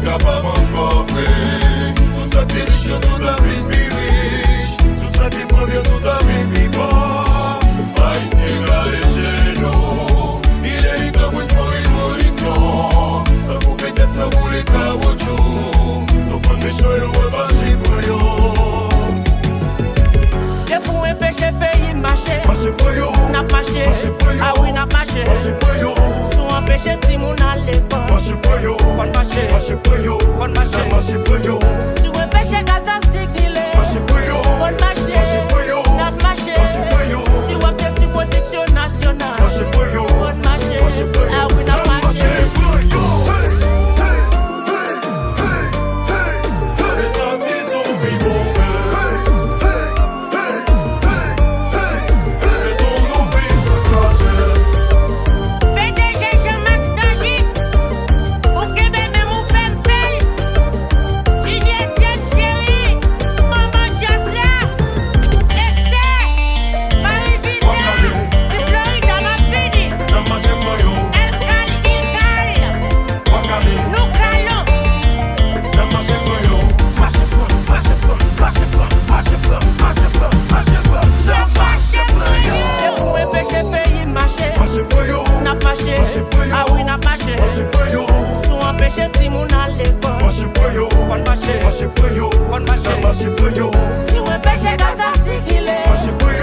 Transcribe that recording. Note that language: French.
capable encore faire. Tout ça t'es riche, tout la vie plus riche. Tout ça t'es pas bien, tout la vie plus bas. Haïtien galé chez nous. Il est temps pour une révolution. Ça vous peut-être ça vous les caoutchoucs. Nous prenons des choses et nous marcher pour yo. Et pour un péché pays marché. Marcher pour yo. N'a marché. Ah oui, n'a marché. Marcher pour yo. Sous un péché si mon à l'école. Marcher pour yo. Kon marché. Marcher pour yo. Kon marché. Marcher pour yo. Sous un péché Gaza c'est qu'il est. Marcher pour yo. Kon marché. Marcher pour yo. N'a marché. Marcher pour yo. Si vous avez une protection nationale. Marcher pour yo. Kon marché. Marcher pour yo. Ah oui, n'a marché. Marcher pour yo. Hey, hey, hey, hey, hey. Les artisans vivent. PDG Jean-Max Dangis. Au Québec, même au Fenfel. Gilles Etienne Chéri. Maman Jasla. Esther. Marie-Vida. De Florida, ma fini. El Cal. Nous calons. Et pour un péché pays marché. N'a marché. Ah oui, n'a marché. Sous un péché si mon à l'école. Kon marché. Kon marché. Si un péché Gaza si qu'il est.